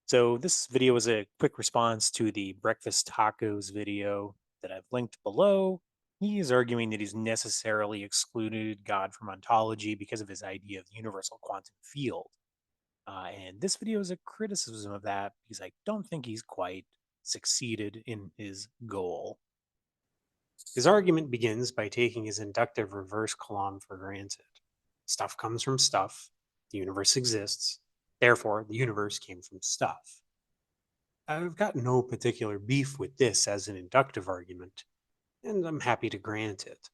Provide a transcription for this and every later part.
So this video is a quick response to the breakfast tacos video that I've linked below. He is arguing that he's necessarily excluded God from ontology because of his idea of the universal quantum field. And this video is a criticism of that because I don't think he's quite succeeded in his goal. His argument begins by taking his inductive reverse column for granted. Stuff comes from stuff, the universe exists, therefore the universe came from stuff. I've got no particular beef with this as an inductive argument, and I'm happy to grant it.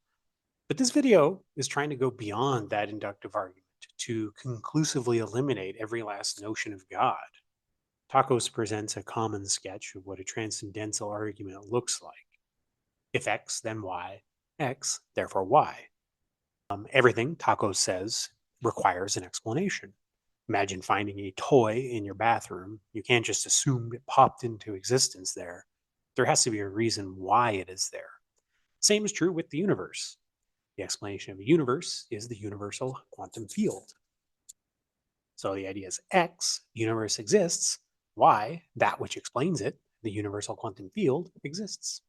But this video is trying to go beyond that inductive argument to conclusively eliminate every last notion of God. Tacos presents a common sketch of what a transcendental argument looks like. If X, then Y, X, therefore Y. Everything, Tacos says, requires an explanation. Imagine finding a toy in your bathroom. You can't just assume it popped into existence there. There has to be a reason why it is there. Same is true with the universe. The explanation of a universe is the universal quantum field. So the idea is X, universe exists. Y, that which explains it, the universal quantum field, exists.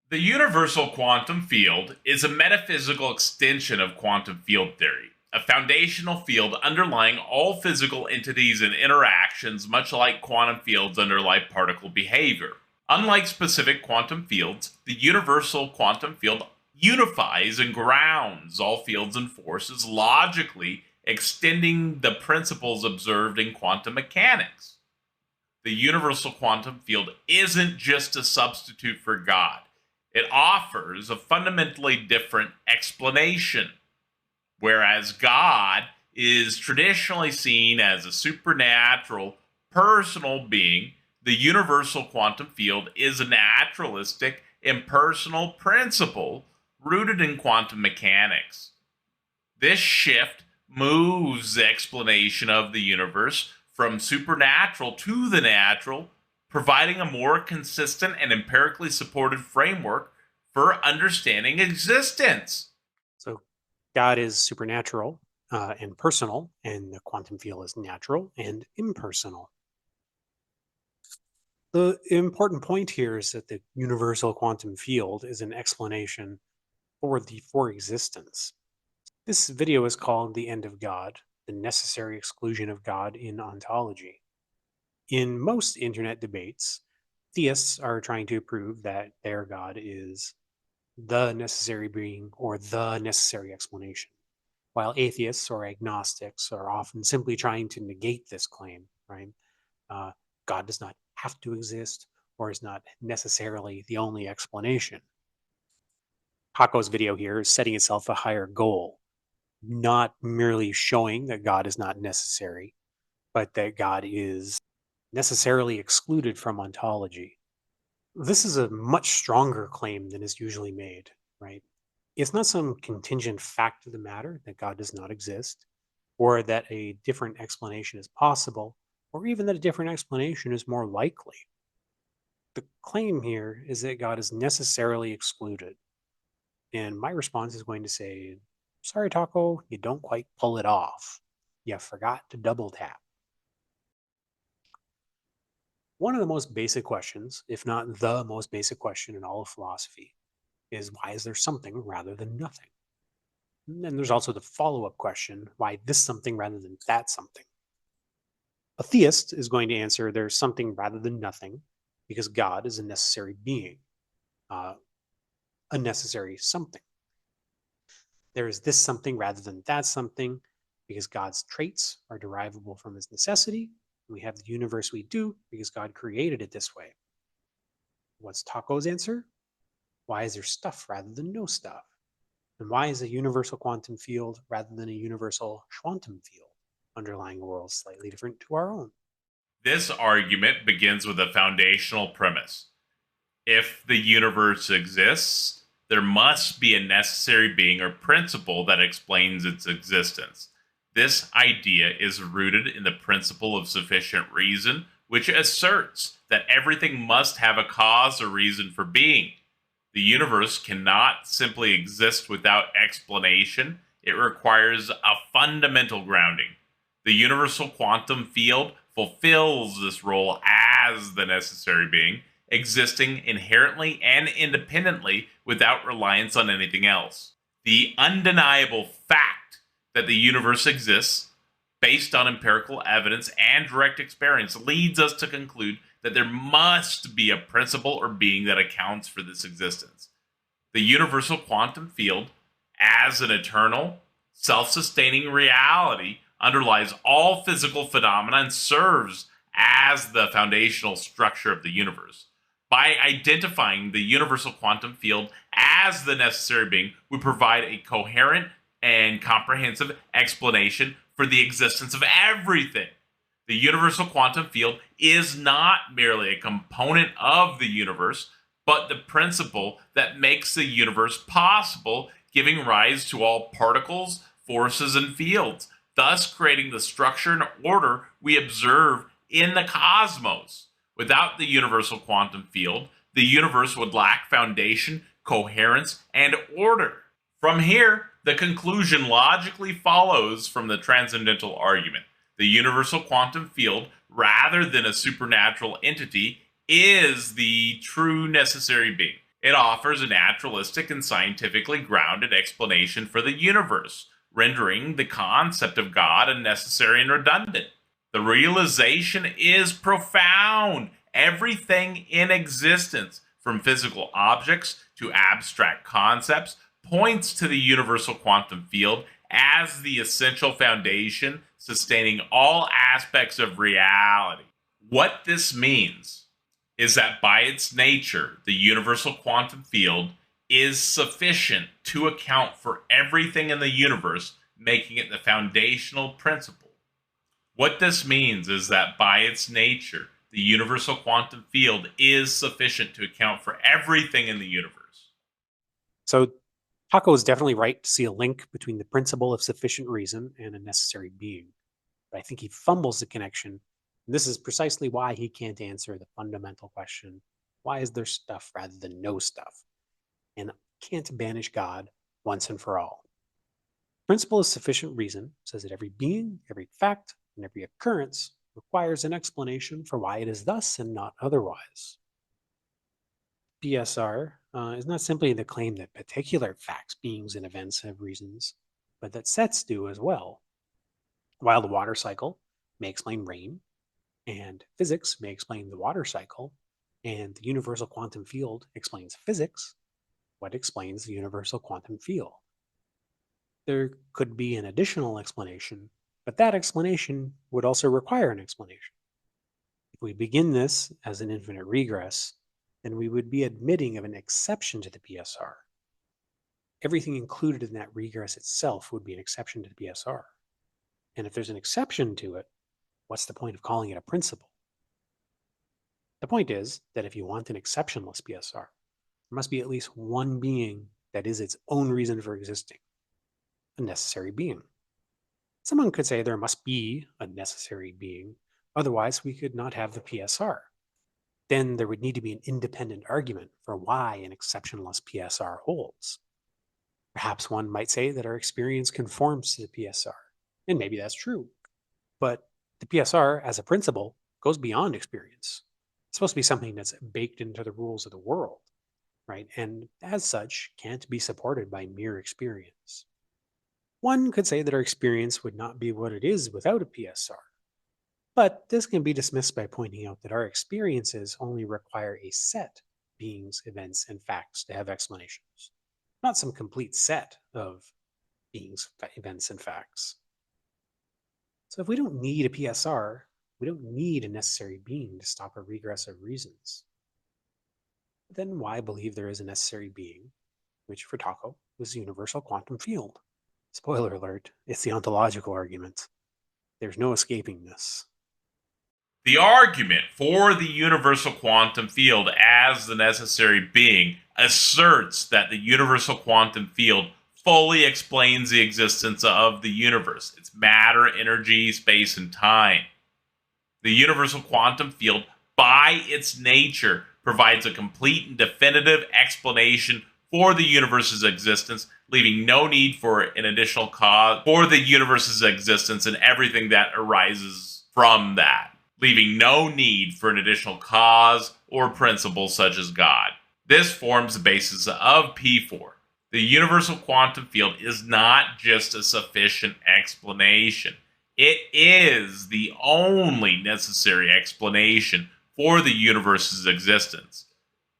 The universal quantum field is a metaphysical extension of quantum field theory, a foundational field underlying all physical entities and interactions, much like quantum fields underlie particle behavior. Unlike specific quantum fields, the universal quantum field unifies and grounds all fields and forces, logically extending the principles observed in quantum mechanics. The universal quantum field isn't just a substitute for God. It offers a fundamentally different explanation. Whereas God is traditionally seen as a supernatural, personal being, the universal quantum field is a naturalistic, impersonal principle rooted in quantum mechanics. This shift moves the explanation of the universe from supernatural to the natural, providing a more consistent and empirically supported framework for understanding existence. So God is supernatural and personal, and the quantum field is natural and impersonal. The important point here is that the universal quantum field is an explanation for existence. This video is called The End of God, the necessary exclusion of God in ontology. In most internet debates, theists are trying to prove that their God is the necessary being or the necessary explanation, while atheists or agnostics are often simply trying to negate this claim, right? God does not have to exist or is not necessarily the only explanation. Hako's video here is setting itself a higher goal, not merely showing that God is not necessary, but that God is necessarily excluded from ontology. This is a much stronger claim than is usually made, right? It's not some contingent fact of the matter that God does not exist, or that a different explanation is possible, or even that a different explanation is more likely. The claim here is that God is necessarily excluded. And my response is going to say, sorry, Taco, you don't quite pull it off. You forgot to double tap. One of the most basic questions, if not the most basic question in all of philosophy, is why is there something rather than nothing? And then there's also the follow up question, why this something rather than that something? A theist is going to answer there's something rather than nothing because God is a necessary being, uh, a necessary something. There is this something rather than that something because God's traits are derivable from his necessity. And we have the universe we do because God created it this way. What's Taco's answer? Why is there stuff rather than no stuff? And why is a universal quantum field rather than a universal Schwantum field underlying a world slightly different to our own? This argument begins with a foundational premise. If the universe exists, there must be a necessary being or principle that explains its existence. This idea is rooted in the principle of sufficient reason, which asserts that everything must have a cause or reason for being. The universe cannot simply exist without explanation. It requires a fundamental grounding. The universal quantum field fulfills this role as the necessary being, existing inherently and independently without reliance on anything else. The undeniable fact that the universe exists, based on empirical evidence and direct experience, leads us to conclude that there must be a principle or being that accounts for this existence. The universal quantum field, as an eternal, self-sustaining reality, underlies all physical phenomena and serves as the foundational structure of the universe. By identifying the universal quantum field as the necessary being, we provide a coherent and comprehensive explanation for the existence of everything. The universal quantum field is not merely a component of the universe, but the principle that makes the universe possible, giving rise to all particles, forces, and fields, thus creating the structure and order we observe in the cosmos. Without the universal quantum field, the universe would lack foundation, coherence, and order. From here, the conclusion logically follows from the transcendental argument. The universal quantum field, rather than a supernatural entity, is the true necessary being. It offers a naturalistic and scientifically grounded explanation for the universe, rendering the concept of God unnecessary and redundant. The realization is profound. Everything in existence, from physical objects to abstract concepts, points to the universal quantum field as the essential foundation sustaining all aspects of reality. What this means is that by its nature, the universal quantum field is sufficient to account for everything in the universe, making it the foundational principle. What this means is that by its nature, the universal quantum field is sufficient to account for everything in the universe. So Taco is definitely right to see a link between the principle of sufficient reason and a necessary being. But I think he fumbles the connection. And this is precisely why he can't answer the fundamental question, why is there stuff rather than no stuff? And can't banish God once and for all. Principle of sufficient reason says that every being, every fact, and every occurrence requires an explanation for why it is thus and not otherwise. PSR is not simply the claim that particular facts, beings, and events have reasons, but that sets do as well. While the water cycle may explain rain, and physics may explain the water cycle, and the universal quantum field explains physics, what explains the universal quantum field? There could be an additional explanation, but that explanation would also require an explanation. If we begin this as an infinite regress, then we would be admitting of an exception to the PSR. Everything included in that regress itself would be an exception to the PSR. And if there's an exception to it, what's the point of calling it a principle? The point is that if you want an exceptionless PSR, there must be at least one being that is its own reason for existing, a necessary being. Someone could say there must be a necessary being, otherwise we could not have the PSR. Then there would need to be an independent argument for why an exceptionless PSR holds. Perhaps one might say that our experience conforms to the PSR, and maybe that's true. But the PSR, as a principle, goes beyond experience. It's supposed to be something that's baked into the rules of the world, right? And as such, can't be supported by mere experience. One could say that our experience would not be what it is without a PSR. But this can be dismissed by pointing out that our experiences only require a set of beings, events, and facts to have explanations, not some complete set of beings, events, and facts. So if we don't need a PSR, we don't need a necessary being to stop a regress of reasons. Then why believe there is a necessary being, which for Taco was the universal quantum field? Spoiler alert, it's the ontological argument. There's no escaping this. The argument for the universal quantum field as the necessary being asserts that the universal quantum field fully explains the existence of the universe, its matter, energy, space, and time. The universal quantum field, by its nature, provides a complete and definitive explanation for the universe's existence, leaving no need for an additional cause for the universe's existence and everything that arises from that. leaving no need for an additional cause or principle such as God. This forms the basis of P4. The universal quantum field is not just a sufficient explanation. It is the only necessary explanation for the universe's existence.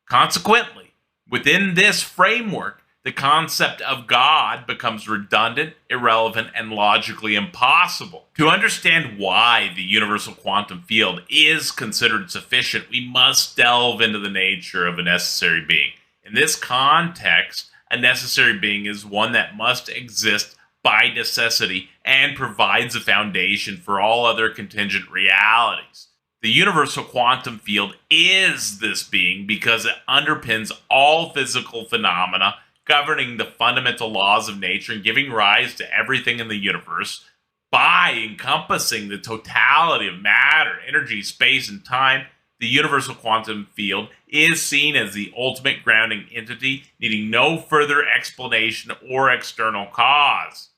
Consequently, within this framework, the concept of God becomes redundant, irrelevant, and logically impossible. To understand why the universal quantum field is considered sufficient, we must delve into the nature of a necessary being. In this context, a necessary being is one that must exist by necessity and provides a foundation for all other contingent realities. The universal quantum field is this being because it underpins all physical phenomena, governing the fundamental laws of nature and giving rise to everything in the universe. By encompassing the totality of matter, energy, space, and time, the universal quantum field is seen as the ultimate grounding entity, needing no further explanation or external cause.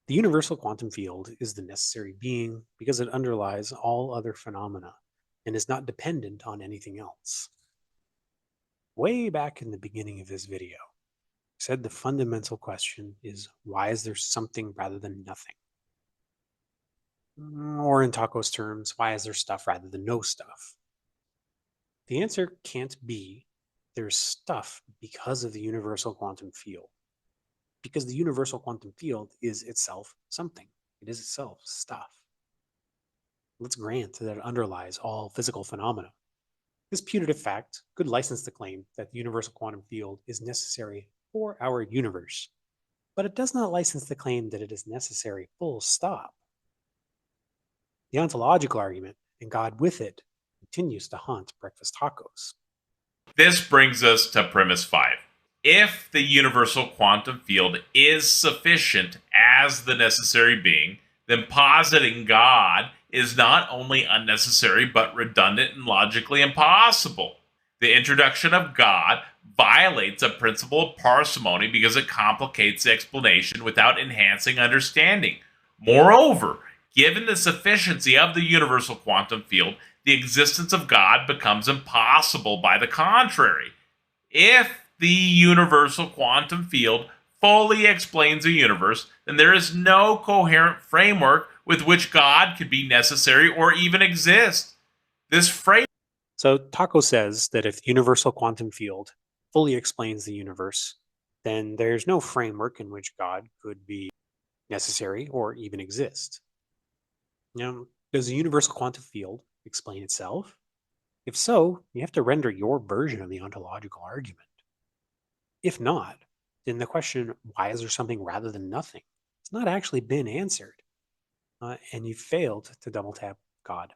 The universal quantum field is the necessary being because it underlies all other phenomena and is not dependent on anything else. Way back in the beginning of this video, I said the fundamental question is, why is there something rather than nothing? Or in Taco's terms, why is there stuff rather than no stuff? The answer can't be there's stuff because of the universal quantum field. Because the universal quantum field is itself something. It is itself stuff. Let's grant that it underlies all physical phenomena. This putative fact could license the claim that the universal quantum field is necessary for our universe, but it does not license the claim that it is necessary full stop. The ontological argument, and God with it, continues to haunt breakfast tacos. This brings us to premise 5. If the universal quantum field is sufficient as the necessary being, then positing God is not only unnecessary but redundant and logically impossible. The introduction of God violates a principle of parsimony because it complicates the explanation without enhancing understanding. Moreover, given the sufficiency of the universal quantum field, the existence of God becomes impossible by the contrary. If the universal quantum field fully explains the universe, then there is no coherent framework with which God could be necessary or even exist. This framework. So Taco says that if the universal quantum field fully explains the universe, then there's no framework in which God could be necessary or even exist. Now, does the universal quantum field explain itself? If so, you have to render your version of the ontological argument. If not, then the question, why is there something rather than nothing? It's not actually been answered. And you failed to double tap God.